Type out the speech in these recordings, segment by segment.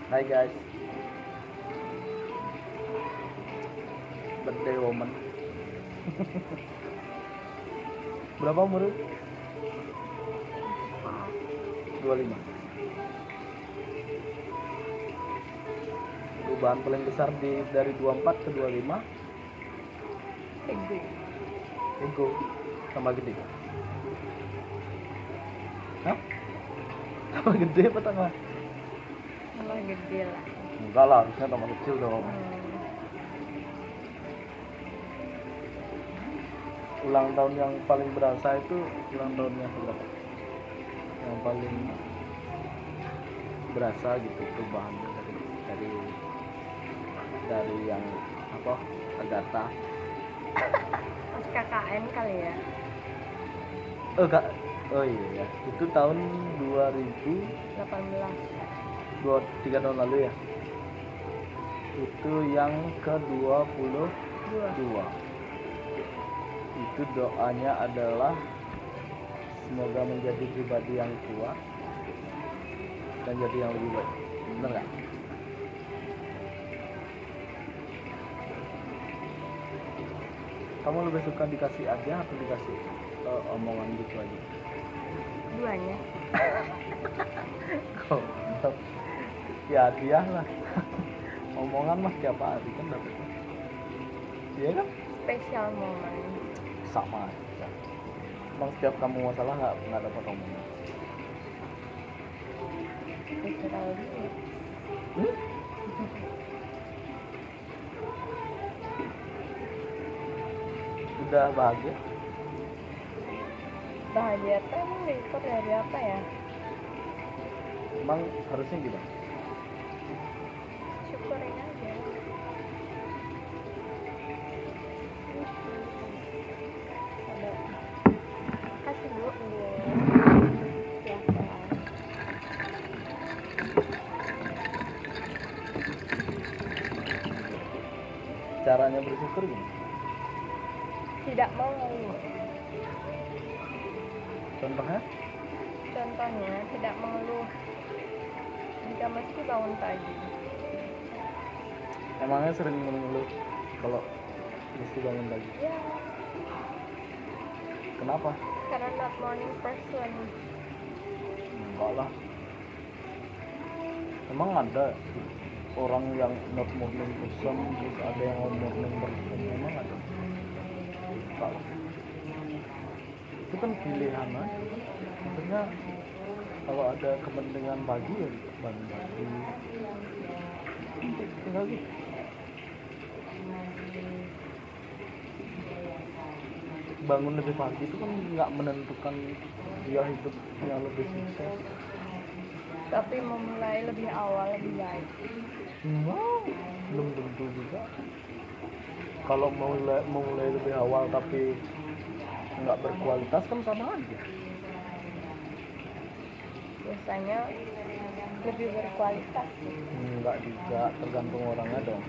Hai guys, birthday woman. Berapa umur? 25. Perubahan paling besar dari 24 ke 25. Ego tambah gede. Hah? Tambah gede apa tambah? Tambah gede lah. Enggak lah, harusnya tambah kecil dong. Ulang tahun yang paling berasa itu ulang tahunnya berapa? Yang paling berasa gitu perubahannya dari yang apa? Agatha. Pas KKN kali ya. Oh iya ya, itu tahun 2000 18. 3 tahun lalu ya. Itu yang ke-22. Itu doanya adalah semoga menjadi pribadi yang kuat dan jadi yang lebih baik. Benar nggak? Kamu lebih suka dikasih hadiah atau dikasih omongan gitu aja? Duanya. Kok ya hadiah lah. Omongan mah tiap hari kan dapetnya. Iya kan? Special momen. Sama aja. Emang setiap kamu masalah nggak dapat omongan? Itu tahu dulu. Udah bahagia? Bahagia tuh emang diukur dari apa ya? Emang harusnya gimana? Syukurin aja. Ada. Kasih dulu biasa. Caranya bersyukur gimana? Tidak mau ngeluh. Contohnya? Contohnya tidak mengeluh jika mesti bangun pagi. Emangnya sering mengeluh kalau mesti bangun pagi? Ya, Kenapa? karena not morning person. Enggak lah. Emang ada orang yang not morning person, terus ada yang morning person, emang ada? Enggak lah. Itu kan pilihan aja. Maksudnya kalau ada kepentingan pagi ya bangun pagi. Tinggal gitu. Bangun lebih pagi itu kan nggak menentukan dia hidupnya lebih sukses. Tapi memulai lebih awal lebih baik. Belum tentu juga. Kalau mulai lebih awal tapi nggak berkualitas kan sama aja. Biasanya lebih berkualitas. Nggak juga, tergantung orangnya dong.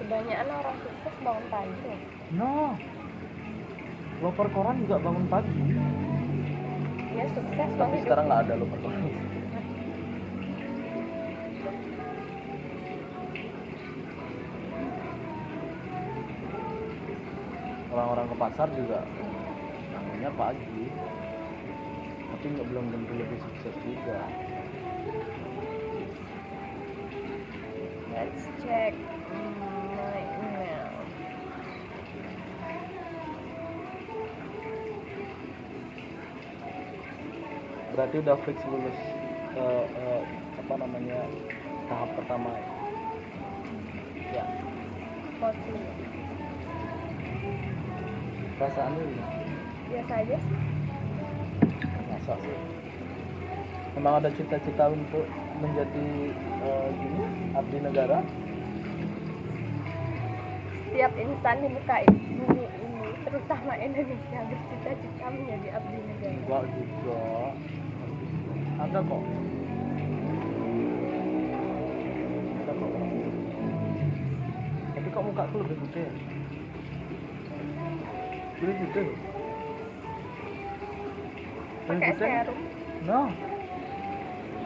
Kebanyakan orang sukses bangun pagi. No, loper koran juga bangun pagi. Dia sukses Tapi bangun sekarang nggak ada loper koran. Orang-orang ke pasar juga bangunnya pagi, tapi belum tentu lebih sukses juga. Let's check my email. Berarti udah fix lulus tahap pertama ya? Foto. Perasaannya gimana? Biasa aja sih. Masa sih? Memang ada cita-cita untuk menjadi gini, abdi negara? Setiap insan di muka bumi ini, terutama Indonesia, bercita-cita menjadi abdi negara. Enggak juga. Ada kok. Tapi kok mukaku lebih gede ya? Lebih gede loh. Pakai serum. No.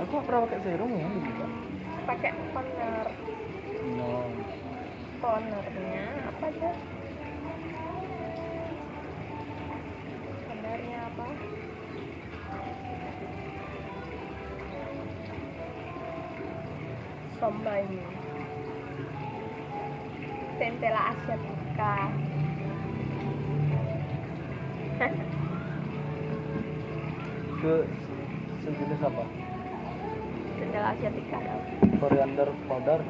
Aku Aku nggak pernah pakai serum ya gitu. Pakai toner. No. Tonernya apa aja? Tonernya apa? Sombai. Centella asiatica. Ke sejenis apa? Centella asiatica. Coriander powder.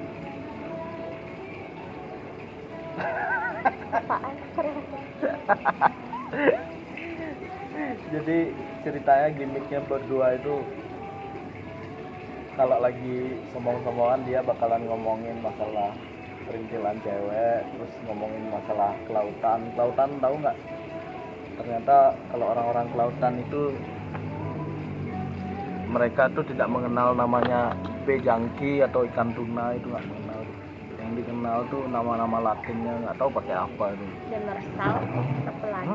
Apaan? Jadi ceritanya gimmicknya berdua itu kalau lagi sombong-sombongan dia bakalan ngomongin masalah perintilan cewek, terus ngomongin masalah kelautan. Kelautan tahu nggak? Ternyata kalau orang-orang kelautan itu mereka tuh tidak mengenal namanya bejangki atau ikan tuna, itu nggak mengenal. Yang dikenal tuh nama-nama latinnya nggak tahu pakai apa itu. Demersal apa lagi?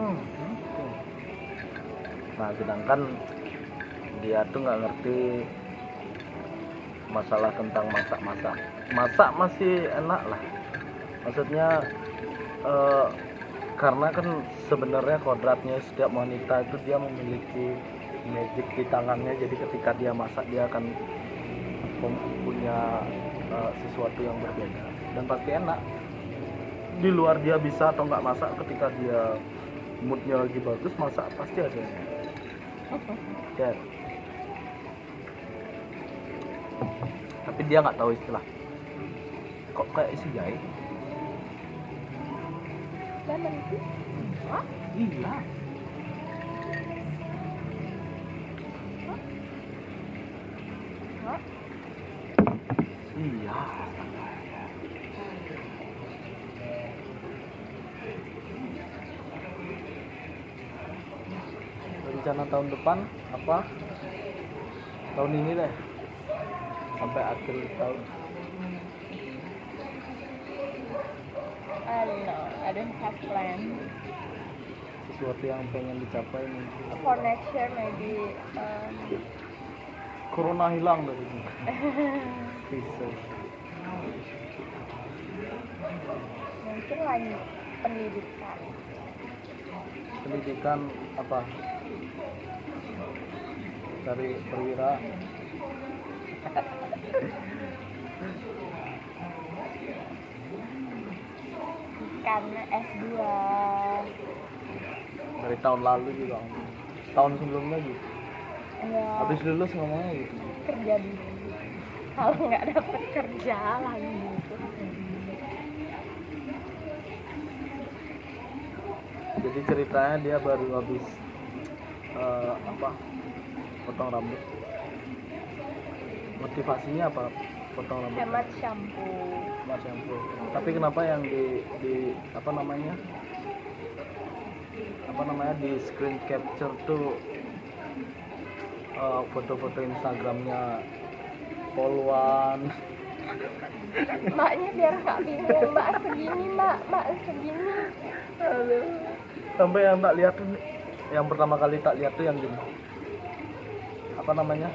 Nah sedangkan dia tuh nggak ngerti masalah tentang masak masih enak lah, maksudnya karena kan sebenarnya kodratnya setiap wanita itu dia memiliki magic di tangannya, jadi ketika dia masak dia akan punya sesuatu yang berbeda dan pasti enak. Di luar dia bisa atau nggak masak, ketika dia moodnya lagi bagus masak pasti ada ya. Tapi dia nggak tahu istilah kok kayak isi jahe. Lemon tea? Hah? Iya. Hah? Iya. Rencana tahun depan apa? Tahun ini deh. Sampai akhir tahun. I don't know. I don't have plan. Sesuatu yang pengen dicapai nih. For next year maybe Corona hilang dari sini. Bisa. mungkin lagi pendidikan. Pendidikan apa? Dari perwira. Karena S2. Dari tahun lalu juga. Tahun sebelumnya gitu. Ya, Habis lulus ngomongnya gitu. kerja dulu. Kalau nggak dapet kerja lagi gitu. Jadi ceritanya dia baru habis potong rambut. Motivasinya apa? Potong rambut. Hemat shampoo. Mas shampoo. Tapi kenapa yang di apa namanya di screen capture tuh foto-foto Instagramnya Polwan. Mbaknya biar nggak bingung, mbak segini, mbak segini. Aduh. Sampai yang tak lihat tuh, yang pertama kali tak lihat tuh yang gini, apa namanya,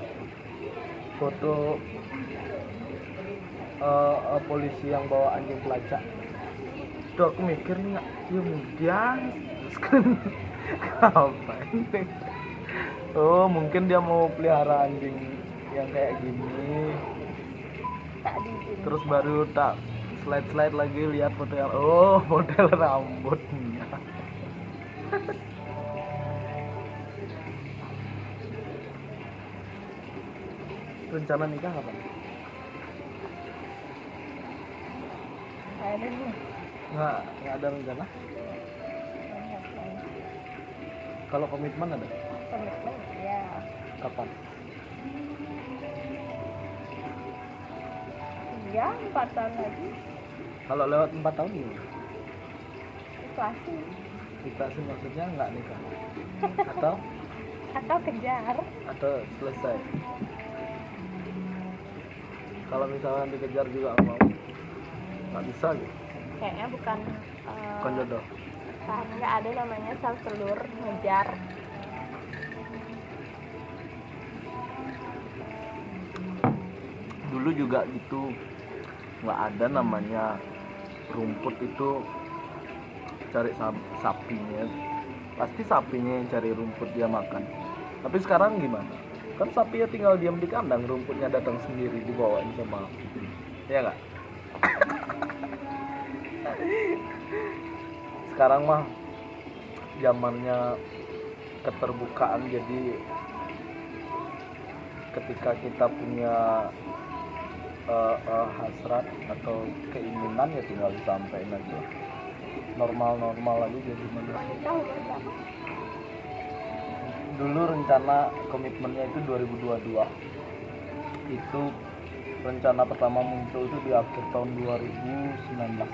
foto polisi yang bawa anjing pelacak. Itu aku mikir nih, ya kemudian ngapain? Oh mungkin dia mau pelihara anjing yang kayak gini. Tak diizinin. Terus baru tak slide lagi lihat foto yang model rambutnya. Rencana nikah kapan? Ada nih. Nggak ada rencana. Kalau komitmen ada? Komitmen ya. Kapan? 4 tahun lagi. Kalau lewat 4 tahun gimana? Inflasi. Kita sih maksudnya nggak nikah Atau kejar. atau selesai. Kalau misalnya dikejar juga nggak bisa gitu. Kayaknya bukan Jodoh. nggak ada namanya sel telur ngejar. dulu juga gitu, nggak ada namanya rumput itu cari sapinya, pasti sapinya yang cari rumput dia makan. Tapi sekarang gimana, kan sapi ya tinggal diam di kandang, rumputnya datang sendiri dibawain sama, ya nggak? Sekarang mah zamannya keterbukaan, jadi ketika kita punya hasrat atau keinginan ya tinggal disampaikan aja, normal lagi. Jadi mana dulu rencana komitmennya itu 2022, itu rencana pertama muncul itu di akhir tahun 2019.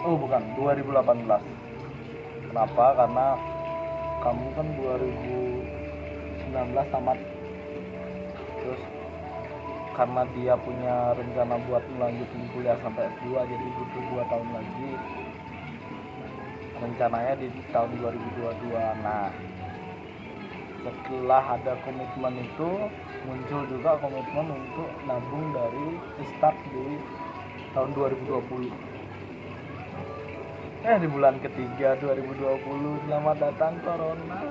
Oh bukan, 2018. Kenapa? Karena kamu kan 2019 tamat, terus karena dia punya rencana buat melanjutin kuliah sampai S2, jadi butuh 2 tahun lagi, rencananya di tahun 2022. Nah, setelah ada komitmen itu muncul juga komitmen untuk nabung dari start di tahun 2020. Di bulan ketiga 2020, selamat datang Corona,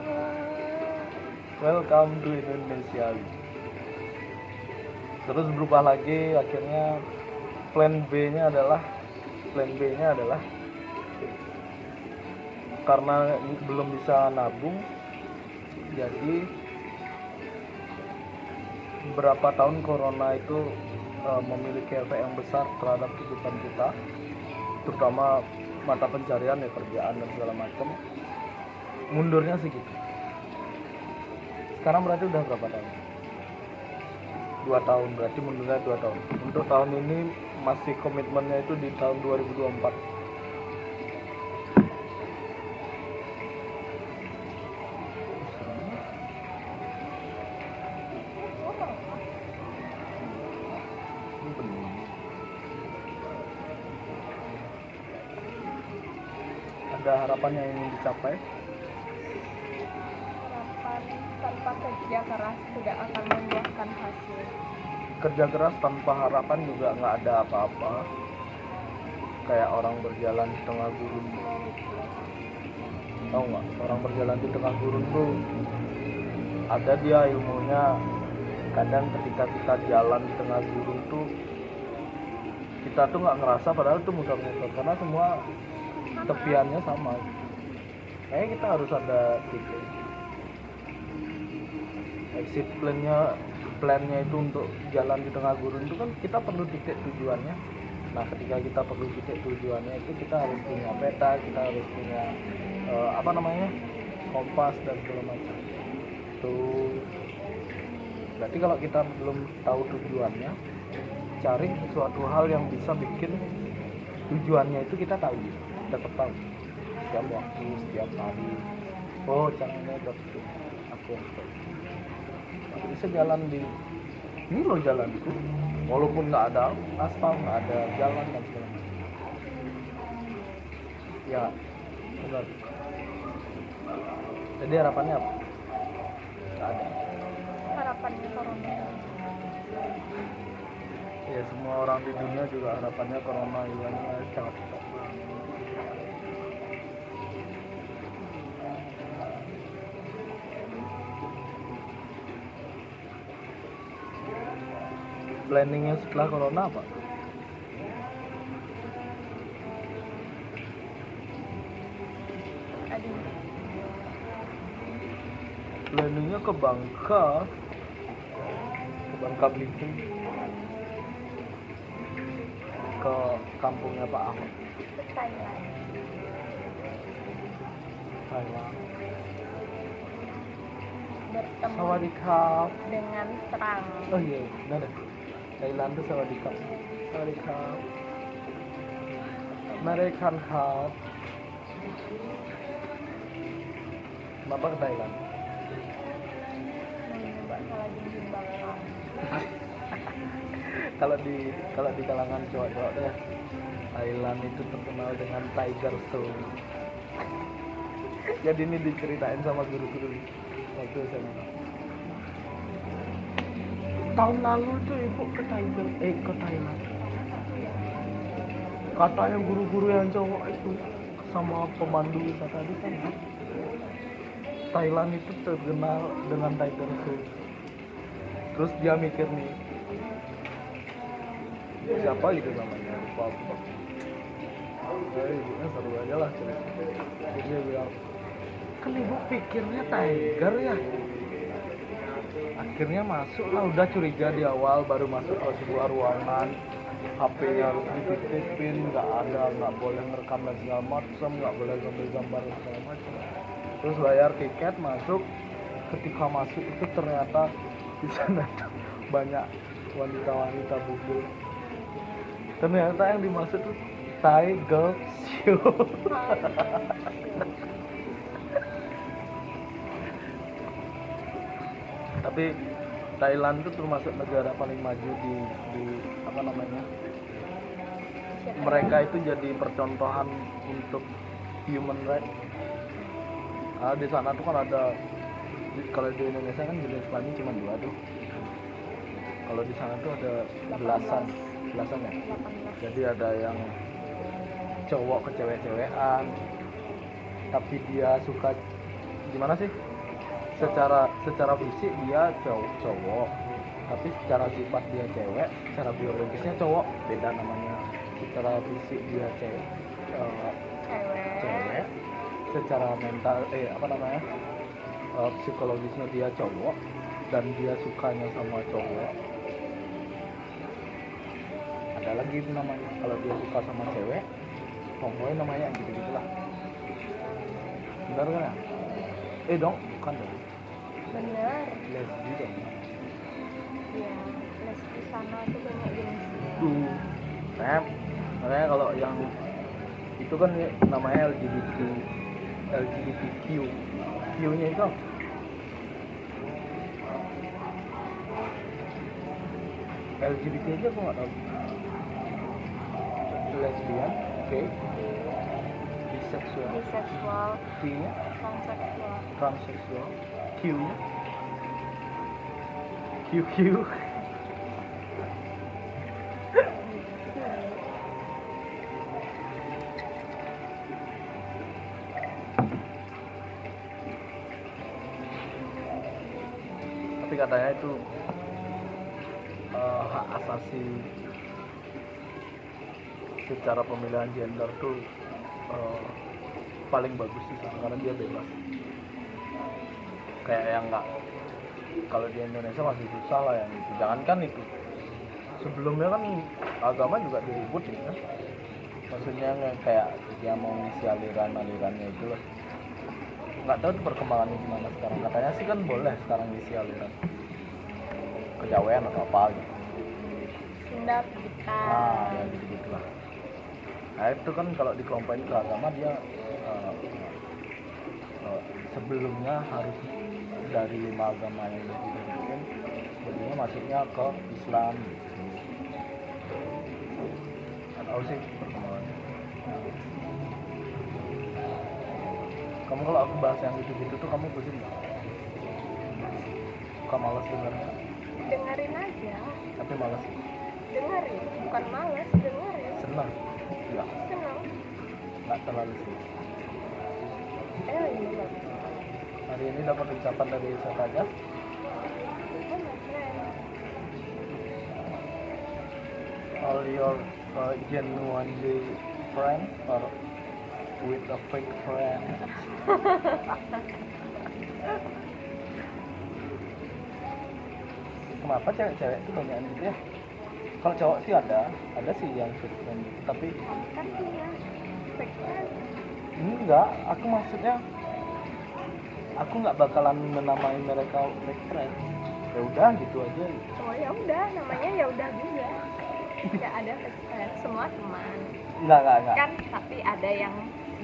welcome to Indonesia. Terus berubah lagi, akhirnya plan B-nya adalah karena belum bisa nabung, jadi beberapa tahun Corona itu memiliki efek yang besar terhadap kehidupan kita, terutama mata pencarian ya, kerjaan dan segala macam. Mundurnya segitu. Sekarang berarti udah berapa tahun? 2 tahun, berarti mundurnya 2 tahun. Untuk tahun ini masih komitmennya itu di tahun 2024. Ada harapan yang ingin dicapai? Harapan tanpa kerja keras tidak akan membuahkan hasil. Kerja keras tanpa harapan juga nggak ada apa-apa. Kayak orang berjalan di tengah gurun. Tahu nggak? Orang berjalan di tengah gurun tuh ada dia ilmunya. Kadang ketika kita jalan di tengah gurun tuh kita tuh nggak ngerasa, padahal tuh muter-muter karena semua tepiannya sama. Kayaknya kita harus ada titik exit plannya itu untuk jalan di tengah gurun itu kan kita perlu titik tujuannya. Nah ketika kita perlu titik tujuannya itu kita harus punya peta, kita harus punya kompas dan segala macam. Tuh berarti kalau kita belum tahu tujuannya, cari sesuatu hal yang bisa bikin tujuannya itu kita tahu, kita tahu setiap waktu, setiap hari. Oh caranya begitu, aku bisa jalan di ini loh jalanku, walaupun nggak ada aspal, nggak ada jalan dan segala macam. Ya benar. Jadi harapannya apa? Nggak ada. Harapannya Corona. Ya semua orang di dunia juga harapannya Corona hilang cepat. Planningnya setelah Corona apa? Planningnya ke Bangka Belitung, ke kampungnya Pak Ahmad. Thailand. Bertemu Sawadikap. dengan terang. Oh iya, benar. Thailand tuh Sawadikap. Sawadikap. American Cup. Kenapa ke Thailand? Mencoba salah jinjin Bangka. kalau di kalangan cowok-cowok deh, Thailand itu terkenal dengan Tiger Show. Jadi ini diceritain sama guru-guru waktu SMA. tahun lalu itu ibu ke Thailand. Katanya guru-guru yang cowok itu sama pemandu wisata di sana. Thailand itu terkenal dengan Tiger Zoo. Terus dia mikir nih, siapa gitu namanya, lupa aku. Ibunya seru aja lah cerita. Terus dia bilang, kan ibu pikirnya tiger ya. Akhirnya masuk lah, udah curiga di awal, baru masuk ke sebuah ruangan. HP-nya harus dititipin, nggak boleh ngerekam dan segala macam, nggak boleh ngambil gambar dan segala macam. Terus bayar tiket masuk. Ketika masuk itu ternyata di sana banyak wanita-wanita bubul. Ternyata yang dimaksud tuh Thai Girl Show. Tapi Thailand itu termasuk negara paling maju di apa namanya? Mereka itu jadi percontohan untuk human rights. Di sana tuh kan ada, kalau di Indonesia kan jenis kelamin cuma 2 tuh. Kalau di sana tuh ada belasan ya. Jadi ada yang cowok ke cewek-cewekan, tapi dia suka gimana sih? Secara fisik dia cowok, tapi secara sifat dia cewek, secara biologisnya cowok, beda namanya. Secara fisik dia cewek, secara mental psikologisnya dia cowok dan dia sukanya sama cowok. Ada lagi namanya kalau dia suka sama cewek, tomboy namanya, gitu-gitulah. Benar kan ya? Dong, bukan dong. Bener. Lesbi dong. Iya, lesbi sana tuh banyak jenisnya. Makanya kalau yang itu kan namanya LGBTQ. Q-nya itu apa? LGBT aja aku nggak tahu. Lesbian, oke. Biseksual, T-nya, transseksual, Q-nya, QQ. Tapi katanya itu hak asasi secara pemilihan gender tuh paling bagus sih karena dia bebas. Kayak yang nggak, kalau di Indonesia masih susah lah yang itu. Jangankan itu, sebelumnya kan agama juga diributin kan. Maksudnya kayak dia mau ngisi alirannya itu loh. Nggak tahu tuh perkembangannya gimana sekarang. Katanya sih kan boleh sekarang ngisi aliran kejawen atau apa gitu. Sunda kita. Ya gitu lah. Nah itu kan kalau dikelompokkan ke agama dia sebelumnya harus dari 5 agama yang dibikin, sebelumnya masuknya ke Islam gitu. Nggak tahu sih perkembangannya. Kamu kalau aku bahas yang gitu-gitu tuh kamu pusing nggak? Suka malas dengarnya? Dengerin aja. Tapi malas? Dengerin, bukan malas, dengerin. Senang? Enggak? Senang. Nggak terlalu sih. Ini bagus. Hari ini dapat ucapan dari siapa aja? All your genuinely friend or with a fake friend? Kenapa cewek-cewek itu banyak gitu ya? Kalau cowok sih ada sih yang fake friend gitu, tapi Kan dia fake friend. enggak, aku maksudnya aku nggak bakalan menamai mereka fake friend. Ya udah gitu aja. Oh ya udah, namanya ya udah juga. Tidak ada fake friend, semua teman. Enggak. Kan tapi ada yang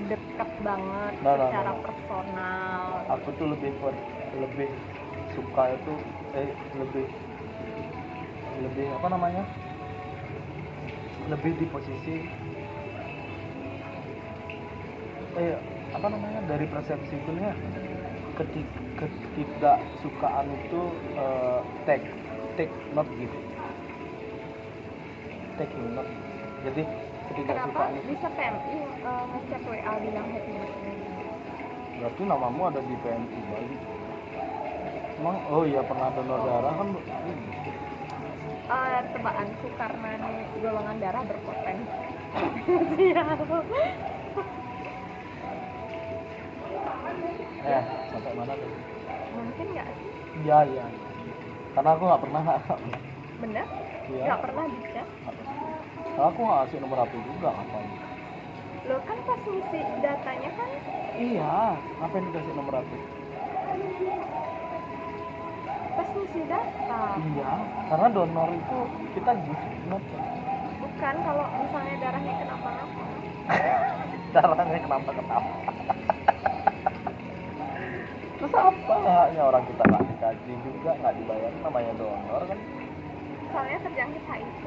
deket banget No. secara personal. Aku tuh lebih suka itu lebih apa namanya? Lebih di posisi apa namanya, dari persepsi itu ya, ketidaksukaan itu tag take not give. Taking not. Jadi Kenapa ketidaksukaan itu bisa PMI ngechat WA bilang happy birthday? berarti namamu ada di PMI Bali. Emang oh iya pernah donor darah kan Tebakanku karena nih golongan darah berpotensi. Sial. sampai mana tuh? Mungkin nggak sih? Iya iya. Karena aku nggak pernah. Bener? Iya. Nggak pernah dicek? Karena aku nggak kasih nomor HP juga ngapain? Lo kan pas ngisi datanya kan Iya, ngapain dikasih nomor HP? pas ngisi data. Iya, karena donor itu kita give not. Bukan kalau misalnya darahnya kenapa-napa. Darahnya kenapa? Terus apa haknya orang kita nggak dikaji juga nggak dibayar namanya donor kan? Soalnya terjangkit HIV.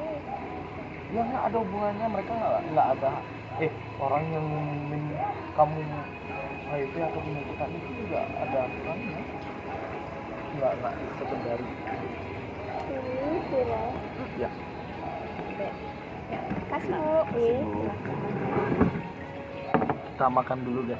Ya nggak ada hubungannya mereka nggak ada orang yang ngumumin kamu HIV atau penyuntikan itu juga ada aturannya nggak sekundari ya. Kasih Bu. Kita makan dulu guys.